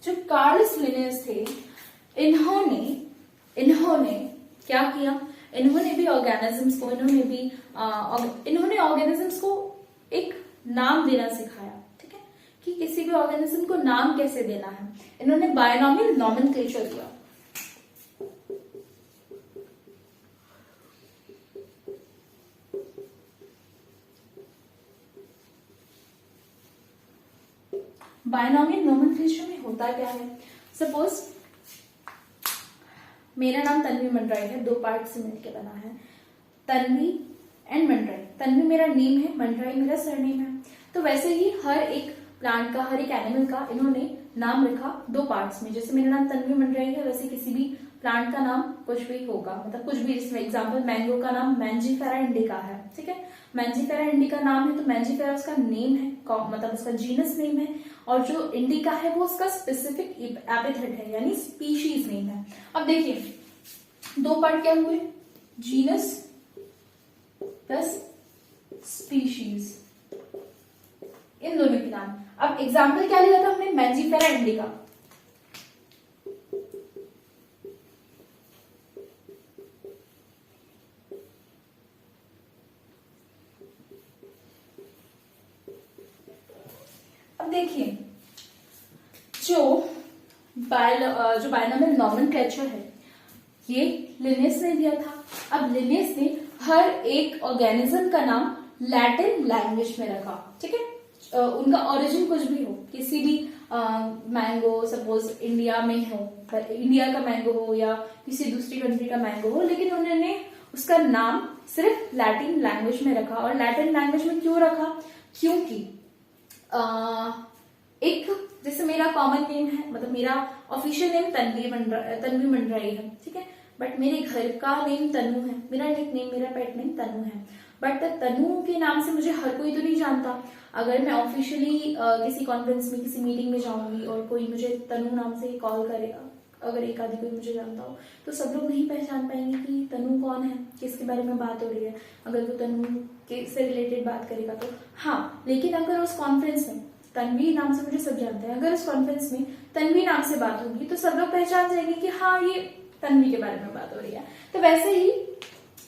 जो कार्लस लिनियस थे, इन्होंने क्या किया? इन्होंने भी ऑर्गेनिजम्स को इन्होंने ऑर्गेनिजम्स को एक नाम देना सिखाया। ठीक है, कि किसी भी ऑर्गेनिज्म को नाम कैसे देना है। इन्होंने बायोनॉमियल नॉमेनक्लेचर दिया। बायोनॉमियल नॉमेनक्लेचर में होता क्या है? सपोज मेरा नाम तन्वी मंडराई है, दो पार्ट से मिलकर बना है, तन्वी एंड मंडराई। तन्वी मेरा नेम है, मंडराई मेरा सरनेम है। तो वैसे ही हर एक प्लांट का, हर एक एनिमल का इन्होंने नाम रखा दो पार्ट्स में। जैसे मेरा नाम तन्वी मंडराई है, वैसे किसी भी प्लांट का नाम कुछ भी होगा, मतलब कुछ भी। जिसमें एग्जांपल मैंगो का नाम मैंजीफेरा इंडिका है। ठीक है, मैंजीफेरा इंडिका नाम है तो मैंजीफेरा उसका नेम है, मतलब उसका जीनस नेम है, और जो इंडिका है वो उसका स्पेसिफिक एपिथेट है, यानी स्पीशीज नेम है। अब देखिए, दो पार्ट क्या हुए? जीनस प्लस स्पीशीज, इन दोनों के नाम। अब एग्जाम्पल क्या लिया था हमने? Mangifera indica. देखिए, जो बायनॉमियल नॉमेनक्लेचर है ये लिनियस ने दिया था। अब लिनियस ने हर एक ऑर्गेनिज्म का नाम लैटिन लैंग्वेज में रखा, ठीक है। उनका ओरिजिन कुछ भी हो, किसी भी मैंगो सपोज इंडिया में हो, इंडिया का मैंगो हो या किसी दूसरी कंट्री का मैंगो हो, लेकिन उन्होंने उसका नाम सिर्फ लैटिन लैंग्वेज में रखा। और लैटिन लैंग्वेज में क्यों रखा? क्योंकि एक जैसे मेरा कॉमन नेम है, मतलब मेरा ऑफिशियल नेम तन्वी मंडराई है, ठीक है, बट मेरे घर का नेम तनु है, मेरा निक नेम, मेरा पेट नेम तनु है, बट तनु के नाम से मुझे हर कोई तो नहीं जानता। अगर मैं ऑफिशियली किसी कॉन्फ्रेंस में, किसी मीटिंग में जाऊंगी और कोई मुझे तनु नाम से कॉल करेगा, अगर एक आदि कोई मुझे जानता हो, तो सब लोग नहीं पहचान पाएंगे कि तनु कौन है, किसके बारे में बात हो रही है। अगर वो तनु के से रिलेटेड बात करेगा तो हाँ, लेकिन अगर उस कॉन्फ्रेंस में तन्वी नाम से मुझे सब जानते हैं, अगर उस कॉन्फ्रेंस में तन्वी नाम से बात होगी तो सब लोग पहचान जाएंगे कि हाँ ये तन्वी के बारे में बात हो रही है। तो वैसे ही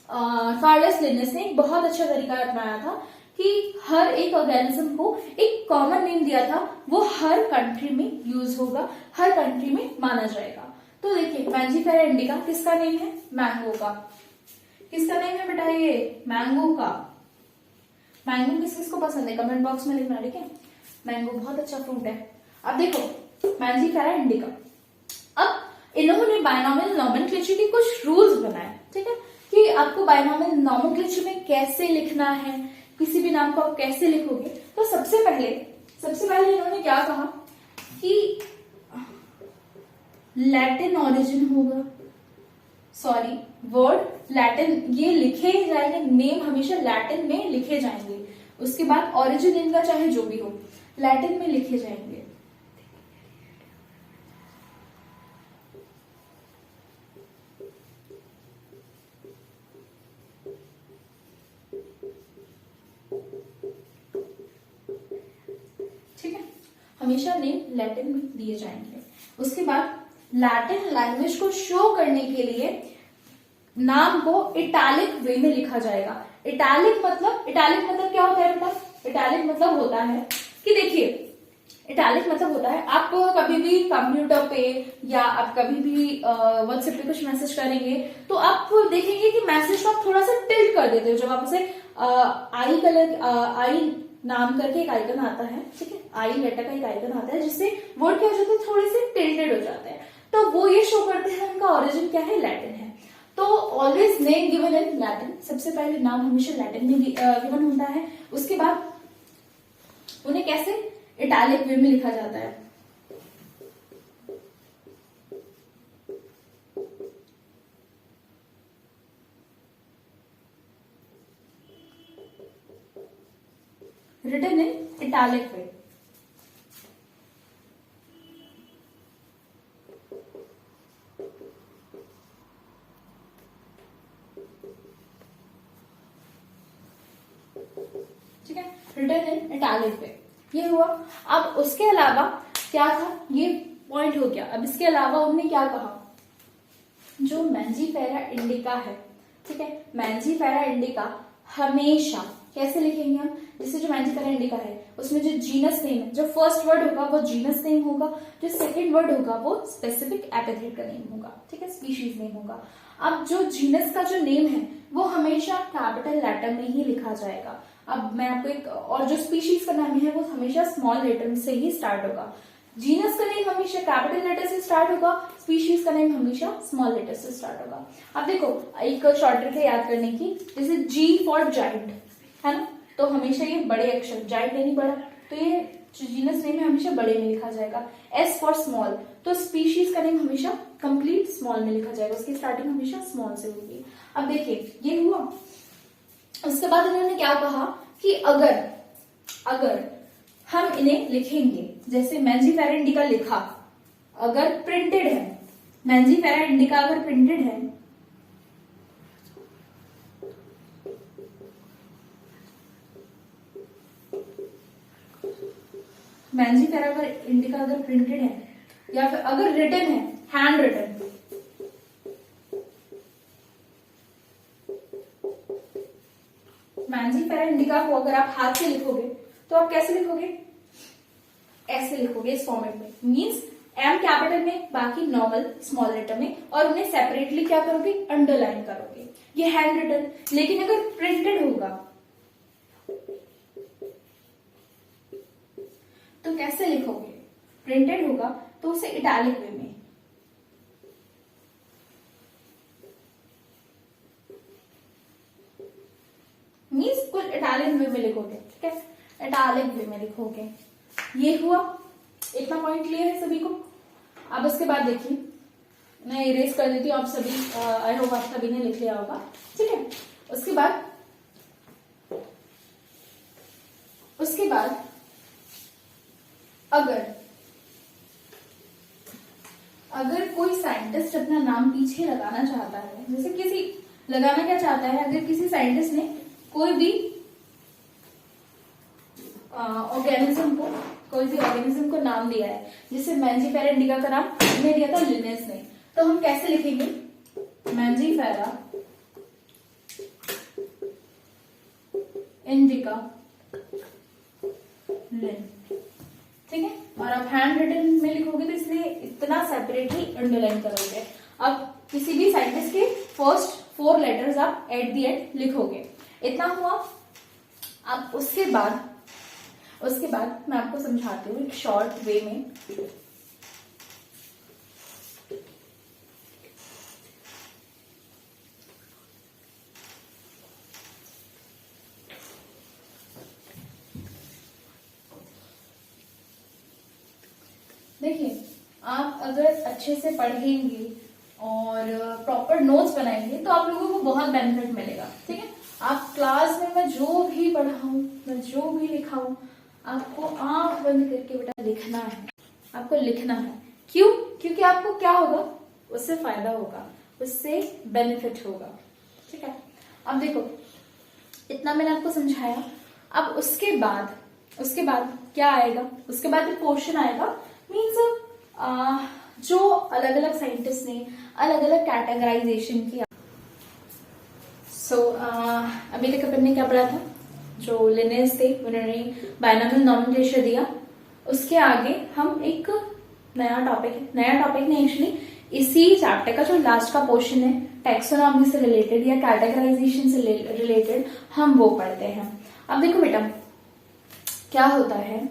कार्लस लिनियस ने एक बहुत अच्छा तरीका अपनाया था कि हर एक ऑर्गेनिज्म को एक कॉमन नेम दिया था, वो हर कंट्री में यूज होगा, हर कंट्री में माना जाएगा। तो देखिए, मैंजीफेरा इंडिका किसका नेम है? मैंगो का। किसका नेम है बेटा? ये मैंगो का। मैंगो किस किसको पसंद है कमेंट बॉक्स में लिखना, ठीक है। मैंगो बहुत अच्छा फ्रूट है। अब देखो मैंजीफेरा इंडिका, अब इन्होंने बायनॉमियल नॉमेनक्लेचर के कुछ रूल्स बनाए, ठीक है, कि आपको बायनॉमियल नॉमेनक्लेचर में कैसे लिखना है, किसी भी नाम को आप कैसे लिखोगे। तो सबसे पहले इन्होंने क्या कहा कि लैटिन ओरिजिन होगा, सॉरी वर्ड लैटिन, ये लिखे जाएंगे, नेम हमेशा लैटिन में लिखे जाएंगे। उसके बाद ओरिजिन इनका चाहे जो भी हो लैटिन में लिखे जाएंगे। ठीक है, हमेशा नेम लैटिन में दिए जाएंगे। उसके बाद लैटिन लैंग्वेज को शो करने के लिए नाम को इटैलिक वे में लिखा जाएगा। इटैलिक मतलब क्या होता है बेटा? इटैलिक मतलब होता है कि देखिए, इटैलिक मतलब होता है आप कभी भी कंप्यूटर पे या आप कभी भी व्हाट्सएप पे कुछ मैसेज करेंगे तो आप देखेंगे कि मैसेज को आप थोड़ा सा टिल्ट कर देते हो। जब आप उसे आई नाम करके एक आइकन आता है, ठीक है, आई लेटर का एक आइकन आता है, जिससे वर्ड क्या हो जाते हैं, थोड़े से टिल्टेड हो जाते हैं। तो वो ये शो करते हैं उनका ओरिजिन क्या है, लैटिन है। तो always name given in Latin, सबसे पहले नाम हमेशा लैटिन में गिवन होता है। उसके बाद उन्हें कैसे इटैलिक वे में लिखा जाता है। रिटन इन इटैलिक वे। ठीक है, रिटन इन इटैलिक वे, ये हुआ। अब उसके अलावा क्या था, ये पॉइंट हो गया। अब इसके अलावा उन्होंने क्या कहा, जो मैंजीफेरा इंडिका है, ठीक है, मैंजीफेरा इंडिका हमेशा कैसे लिखेंगे हम, जैसे जो मैंजीफेरा इंडिका है उसमें जो जीनस नेम है, जो फर्स्ट वर्ड होगा वो जीनस नेम होगा, जो सेकंड वर्ड होगा वो स्पेसिफिक एपिथेट का नेम होगा, ठीक है, स्पीशीज नेम होगा। अब जो जीनस का जो नेम है वो हमेशा कैपिटल लेटर में ही लिखा जाएगा। अब मैं आपको एक और, जो स्पीशीज का नाम है वो हमेशा स्मॉल लेटर से ही स्टार्ट होगा। जीनस का नेम हमेशा कैपिटल लेटर से स्टार्ट होगा, स्पीशीज का नेम हमेशा स्मॉल लेटर से स्टार्ट होगा। अब देखो एक शॉर्ट ट्रिक है याद करने की, जैसे जी फॉर जाइंट है ना, तो हमेशा ये बड़े अक्षर, जाइंट यानी बड़ा, तो ये जीनस नेम है हमेशा बड़े में लिखा जाएगा। एस फॉर स्मॉल, तो स्पीशीज का नेम हमेशा कंप्लीट स्मॉल में लिखा जाएगा, उसकी स्टार्टिंग हमेशा स्मॉल से होगी। अब देखिए ये हुआ। उसके बाद इन्होंने क्या कहा कि अगर हम इन्हें लिखेंगे, जैसे मैंजीफेरा इंडिका लिखा, अगर प्रिंटेड है, मैंजीफेरा इंडिका अगर प्रिंटेड है, मैंजीफेरा अगर इंडिका अगर प्रिंटेड है या फिर अगर रिटन है, हैंड रिटन, मैंजीफेरा इंडिका को अगर आप हाथ से लिखोगे तो आप कैसे लिखोगे, ऐसे लिखोगे इस फॉर्मेट में, मीन्स एम कैपिटल में, बाकी नॉर्मल स्मॉल लेटर में, और उन्हें सेपरेटली क्या करोगे, अंडरलाइन करोगे। ये हैंड रिटन। लेकिन अगर प्रिंटेड होगा तो कैसे लिखोगे? प्रिंटेड होगा तो उसे इटैलिक वे में, मीन्स कुल इटालियन वे में लिखोगे, ठीक है, इटालिक वे में लिखोगे। ये हुआ, इतना पॉइंट क्लियर है सभी को? अब उसके बाद देखिए, मैं इरेज कर देती हूँ, आप सभी, आई होप आप सभी ने लिख लिया होगा, ठीक है। उसके बाद अगर कोई साइंटिस्ट अपना नाम पीछे लगाना चाहता है, जैसे किसी लगाना क्या चाहता है, अगर किसी साइंटिस्ट ने कोई भी ऑर्गेनिज्म को नाम दिया है, जैसे मैंजीफेरा इंडिका का नाम ने दिया था लिनेस ने, तो हम कैसे लिखेंगे? मैंजीफेरा इंडिका लिन, ठीक है। और आप हैंड रिटन में लिखोगे तो इसलिए इतना सेपरेटली अंडरलाइन करोगे। अब किसी भी साइंटिस्ट के फर्स्ट 4 लेटर्स आप एट द एंड लिखोगे। इतना हुआ। अब उसके बाद मैं आपको समझाती हूँ एक शॉर्ट वे में। देखिए, आप अगर अच्छे से पढ़ेंगे और प्रॉपर नोट्स बनाएंगे तो आप लोगों को बहुत बेनिफिट मिलेगा, ठीक है। आप क्लास में मैं जो भी पढ़ाऊं, मैं जो भी लिखाऊं, आपको आंख बंद करके बेटा लिखना है, आपको लिखना है। क्यों? क्योंकि आपको क्या होगा, उससे फायदा होगा, उससे बेनिफिट होगा, ठीक है। अब देखो, इतना मैंने आपको समझाया। अब उसके बाद क्या आएगा? उसके बाद एक क्वेश्चन आएगा, मीन्स जो अलग अलग साइंटिस्ट ने अलग अलग कैटेगराइजेशन किया। अभी तक अपन ने क्या पढ़ा था? जो लिनेस थे उन्होंने बायनॉमियल नॉमेनक्लेचर दिया। उसके आगे हम एक नया टॉपिक नहीं, एक्चुअली इसी चैप्टर का जो लास्ट का पोर्शन है, टैक्सोनॉमी से रिलेटेड या कैटेगराइजेशन से रिलेटेड, हम वो पढ़ते हैं। अब देखो बेटा, क्या होता है,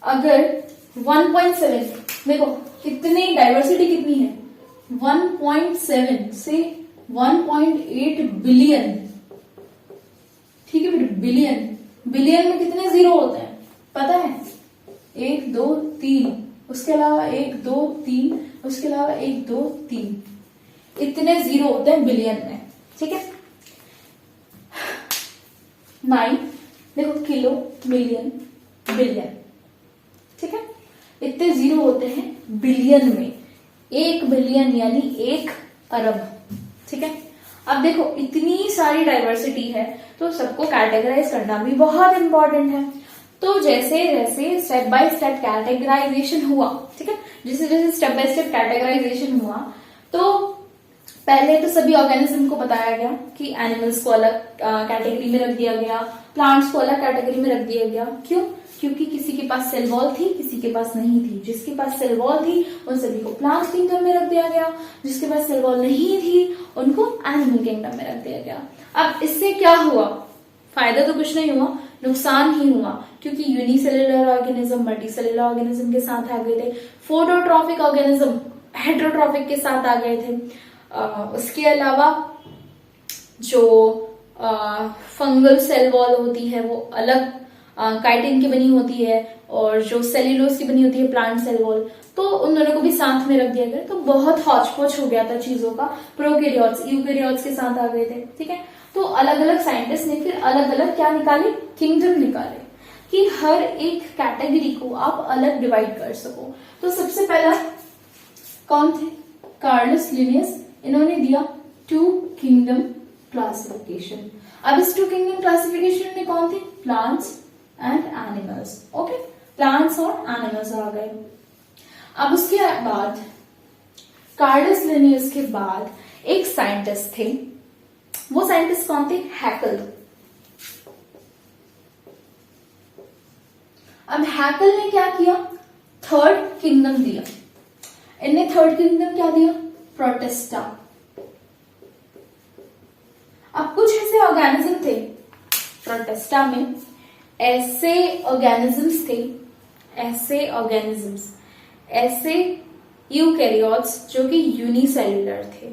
अगर 1.7, देखो कितनी डाइवर्सिटी कितनी है, 1.7 से 1.8 बिलियन, ठीक है बेटा, बिलियन में कितने जीरो होते हैं पता है? 1 2 3, उसके अलावा 1 2 3, उसके अलावा 1 2 3, इतने जीरो होते हैं बिलियन में, ठीक है। 9, देखो, किलो, मिलियन, बिलियन, ठीक है, इतने जीरो होते हैं बिलियन में। 1 बिलियन यानी 1 अरब, ठीक है। अब देखो, इतनी सारी डाइवर्सिटी है तो सबको कैटेगराइज करना भी बहुत इंपॉर्टेंट है। तो जैसे जैसे स्टेप बाय स्टेप कैटेगराइजेशन हुआ, ठीक है, जैसे जैसे स्टेप बाय स्टेप कैटेगराइजेशन हुआ, तो पहले तो सभी ऑर्गेनिज्म को बताया गया कि एनिमल्स को अलग कैटेगरी में रख दिया गया, प्लांट्स को अलग कैटेगरी में रख दिया गया। क्यों? क्योंकि किसी के पास सेल वॉल थी, किसी के पास नहीं थी। जिसके पास सेल वॉल थी उन सभी को प्लांट किंगडम में रख दिया गया, जिसके पास सेल वॉल नहीं थी उनको एनिमल किंगडम में रख दिया गया। अब इससे क्या हुआ? फायदा तो कुछ नहीं हुआ, नुकसान ही हुआ, क्योंकि यूनिसेलुलर ऑर्गेनिज्म मल्टीसेलुलर ऑर्गेनिज्म के साथ आ गए थे, फोटोट्रॉफिक ऑर्गेनिज्म हेटेरोट्रॉफिक के साथ आ गए थे। उसके अलावा जो फंगल सेल वॉल होती है वो अलग काइटिन की बनी होती है, और जो सेल्यूलोज की बनी होती है प्लांट सेल वॉल, तो उन दोनों को भी साथ में रख दिया गया। तो बहुत हौच-पौच हो गया था चीजों का। प्रोकैरियोट्स यूकैरियोट्स के साथ आ गए थे, ठीक है। तो अलग अलग साइंटिस्ट ने फिर अलग अलग क्या निकाले, किंगडम निकाले, कि हर एक कैटेगरी को आप अलग डिवाइड कर सको। तो सबसे पहला कौन थे? Carolus Linnaeus. इन्होंने दिया 2 किंगडम क्लासिफिकेशन। अब इस 2 किंगडम क्लासिफिकेशन में कौन थे? Plants and animals, okay, plants और एनिमल्स आ गए। अब उसके बाद कार्लस लिनियस के बाद एक साइंटिस्ट थे, वो साइंटिस्ट कौन थे? हैकल। अब हैकल ने क्या किया? थर्ड किंगडम दिया। इनने थर्ड किंगडम क्या दिया? प्रोटेस्टा। अब कुछ ऐसे ऑर्गेनिज्म थे प्रोटेस्टा में, ऐसे ऑर्गेनिजम्स थे, ऐसे यूकैरियोट्स जो कि यूनिसेल्युलर थे,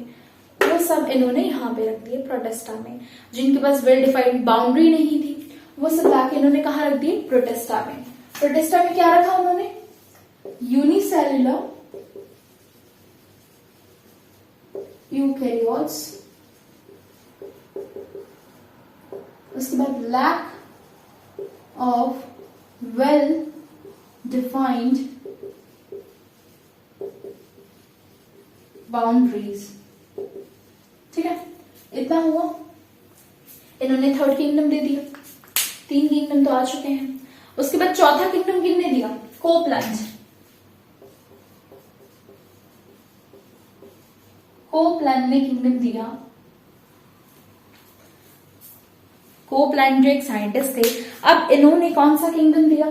वो सब इन्होंने यहाँ पे रख दिए प्रोटेस्टा में। जिनके पास वेल डिफाइंड बाउंड्री नहीं थी वो सब लाके इन्होंने कहाँ रख दिए? प्रोटेस्टा में। प्रोटेस्टा में क्या रखा उन्होंने? यूनिसेल्युलर यूकैरियोट्स, उसके बाद lack of well defined boundaries. ठीक है, इतना हुआ। इन्होंने थर्ड किंगडम दे दिया, 3 किंगडम तो आ चुके हैं। उसके बाद चौथा किंगडम किसने दिया? कोपलैंड। कोपलैंड ने किंगडम दिया। कोपलैंड जो एक साइंटिस्ट थे, अब इन्होंने कौन सा किंगडम दिया?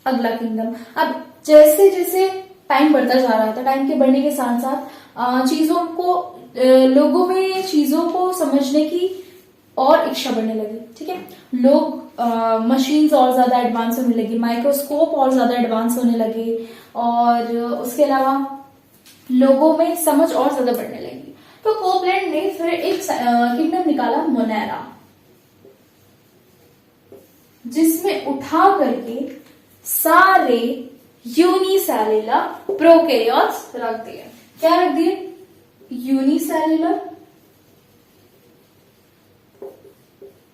अगला किंगडम। अब जैसे जैसे टाइम बढ़ता जा रहा था, टाइम के बढ़ने के साथ साथ चीजों को, लोगों में चीजों को समझने की और इच्छा बढ़ने लगी। ठीक है, लोग मशीन्स और ज्यादा एडवांस होने लगी, माइक्रोस्कोप और ज्यादा एडवांस होने लगे, और उसके अलावा लोगों में समझ और ज्यादा बढ़ने लगी। तो कोपलैंड ने फिर एक किंगडम निकाला, मोनेरा, जिसमें उठा करके सारे यूनिसेल्युलर प्रोकैरियोट्स रख दिए। क्या रख दिए? Unicellular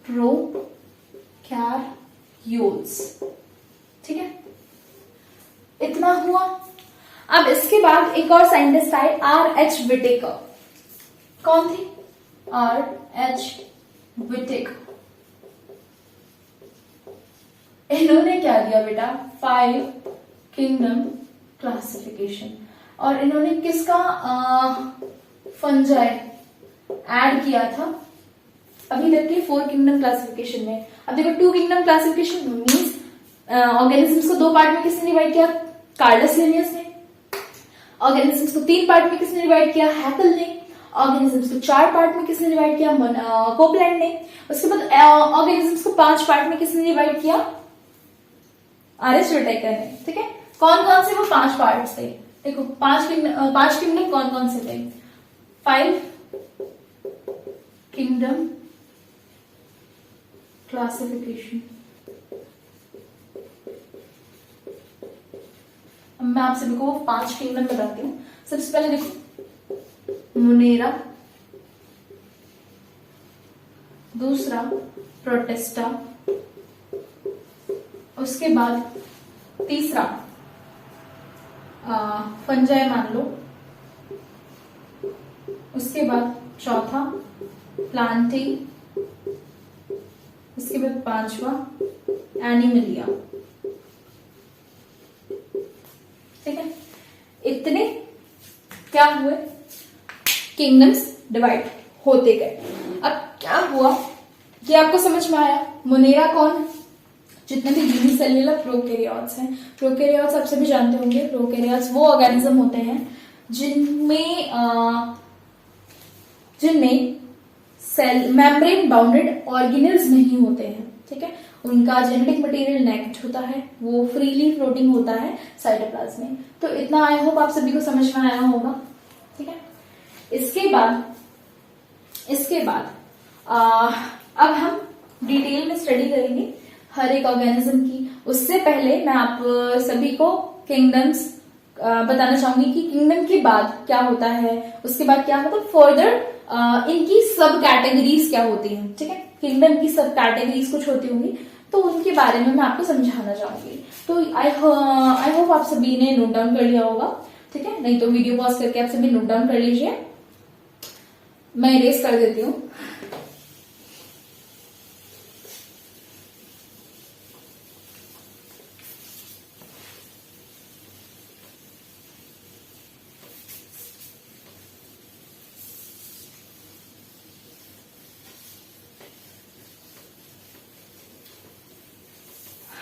prokaryotes. ठीक है, इतना हुआ। अब इसके बाद एक और साइंटिस्ट आए, R.H. विटेकर। कौन थे? R.H. विटेकर। इन्होंने क्या दिया बेटा? 5 किंगडम क्लासिफिकेशन। और इन्होंने किसका फंजाई ऐड किया था अभी तक के 4 किंगडम क्लासिफिकेशन में? अब देखो, 2 किंगडम क्लासिफिकेशन मींस ऑर्गेनिजम्स को 2 पार्ट में किसने डिवाइड किया? कार्डस लिनियस ने। ऑर्गेनिजम्स को 3 पार्ट में किसने डिवाइड किया? हैकल ने। ऑर्गेनिजम्स को 4 पार्ट में किसने डिवाइड किया? कोपलैंड ने। उसके बाद ऑर्गेनिजम्स को 5 पार्ट में किसने डिवाइड किया? R.H. विटेकर ने। ठीक है, कौन कौन से वो 5 पार्ट्स थे? देखो, 5 किंगडम कौन कौन से थे? 5 किंगडम क्लासिफिकेशन। मैं आप सभी को 5 किंगडम बताती हूँ। सबसे पहले देखो, मोनेरा, दूसरा प्रोटेस्टा, उसके बाद तीसरा फंजाई मान लो, उसके बाद चौथा प्लांटी, उसके बाद 5वां एनिमलिया। ठीक है, इतने क्या हुए? किंगडम्स डिवाइड होते गए। अब क्या हुआ ये आपको समझ में आया? मोनेरा कौन? जितने भी यूनिसेल्युलर प्रोकैरियोट्स हैं। प्रोकैरियोट्स आप सभी जानते होंगे। प्रोकैरियोट्स वो ऑर्गेनिज्म होते हैं जिनमें सेल मेम्ब्रेन बाउंडेड ऑर्गेनेल्स नहीं होते हैं। ठीक है, उनका जेनेटिक मटेरियल नेकेड होता है, वो फ्रीली फ्लोटिंग होता है साइटोप्लाज्म में। तो इतना आई होप आप सभी को समझ में आया होगा। ठीक है, इसके बाद अब हम डिटेल में स्टडी करेंगे हर एक ऑर्गेनिज्म की। उससे पहले मैं आप सभी को किंगडम्स बताना चाहूंगी कि किंगडम के बाद क्या होता है, उसके बाद क्या होता है, फर्दर इनकी सब कैटेगरीज क्या होती हैं। ठीक है, किंगडम की सब कैटेगरीज कुछ होती होंगी, तो उनके बारे में मैं आपको समझाना चाहूंगी। तो आई होप आप सभी ने नोट डाउन कर लिया होगा। ठीक है, नहीं तो वीडियो पॉज करके आप सभी नोट डाउन कर लीजिए। मैं इरेज कर देती हूँ।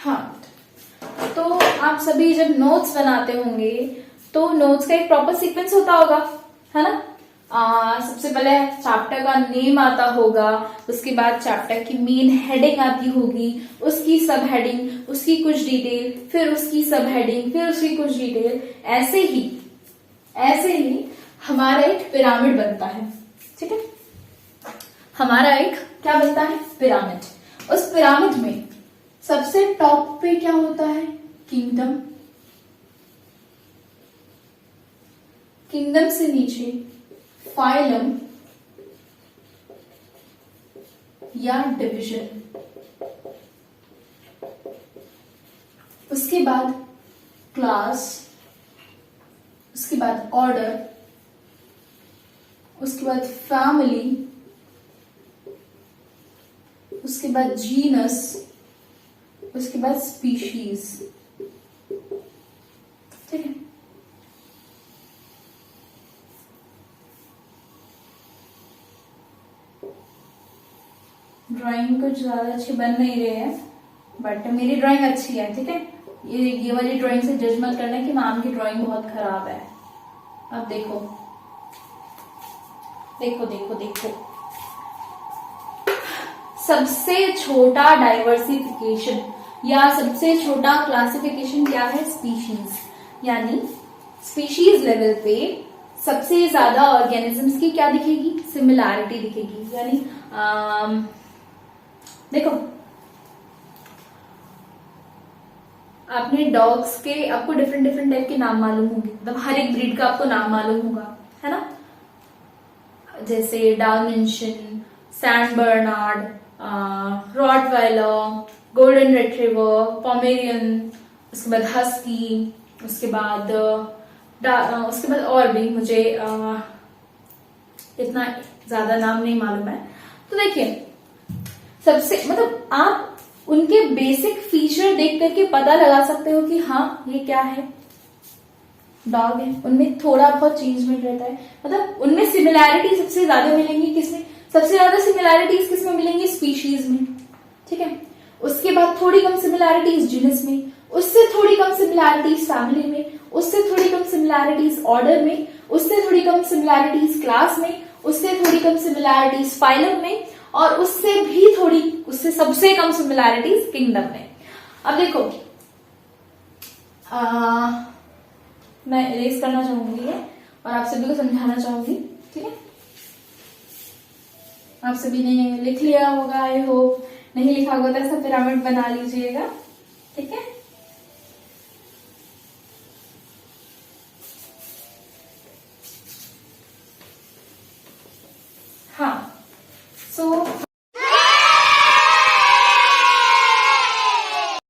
हाँ, तो आप आप सभी जब नोट्स बनाते होंगे तो नोट्स का एक प्रॉपर सीक्वेंस होता होगा, है ना। सबसे पहले चैप्टर का नेम आता होगा, उसके बाद चैप्टर की मेन हेडिंग आती होगी, उसकी सब हेडिंग, उसकी कुछ डिटेल, फिर उसकी सब हेडिंग, फिर उसकी कुछ डिटेल। ऐसे ही हमारा एक पिरामिड बनता है, ठीक है। हमारा एक क्या बनता है, पिरामिड। उस पिरामिड में सबसे टॉप पे क्या होता है, किंगडम। किंगडम से नीचे फाइलम या डिवीजन, उसके बाद क्लास, उसके बाद ऑर्डर, उसके बाद फैमिली, उसके बाद जीनस, उसके बाद स्पीशीज, ठीक है। ड्राइंग कुछ ज्यादा अच्छी बन नहीं रही है, बट मेरी ड्राइंग अच्छी है, ठीक है। ये वाली ड्राइंग से जज मत करना कि मैम की ड्राइंग बहुत खराब है। अब देखो देखो देखो देखो, सबसे छोटा डाइवर्सिफिकेशन या सबसे छोटा क्लासिफिकेशन क्या है, स्पीशीज। यानी स्पीशीज लेवल पे सबसे ज्यादा ऑर्गेनिजम्स की क्या दिखेगी, सिमिलैरिटी दिखेगी। यानी देखो, आपने डॉग्स के, आपको डिफरेंट डिफरेंट टाइप के नाम मालूम होंगे, मतलब हर एक ब्रीड का आपको नाम मालूम होगा, है ना। जैसे Dalmatian, Saint Bernard, rottweiler, golden retriever, Pomeranian, उसके बाद हस्की, उसके बाद और भी मुझे इतना ज्यादा नाम नहीं मालूम है। तो देखिए, सबसे मतलब आप उनके बेसिक फीचर देख करके पता लगा सकते हो कि हाँ ये क्या है, डॉग है। उनमें थोड़ा बहुत चेंजमेंट रहता है, मतलब उनमें सिमिलैरिटी सबसे ज्यादा मिलेंगी किसमें, सबसे ज्यादा सिमिलैरिटीज किसमें मिलेंगी, स्पीशीज में, ठीक है। उसके बाद थोड़ी कम सिमिलैरिटीज जीनस में, उससे थोड़ी कम सिमिलैरिटीज फैमिली में, उससे थोड़ी कम सिमिलैरिटीज ऑर्डर में, उससे थोड़ी कम सिमिलैरिटीज क्लास में, उससे थोड़ी कम सिमिलैरिटीज फाइलम में, और उससे सबसे कम सिमिलैरिटीज किंगडम में। अब देखो, मैं इरेज करना चाहूंगी और आप सभी को समझाना चाहूंगी, ठीक है। आप सभी ने लिख लिया होगा, आई होप। नहीं लिखा होगा तो ऐसा पिरामिड बना लीजिएगा, ठीक है। हाँ, सो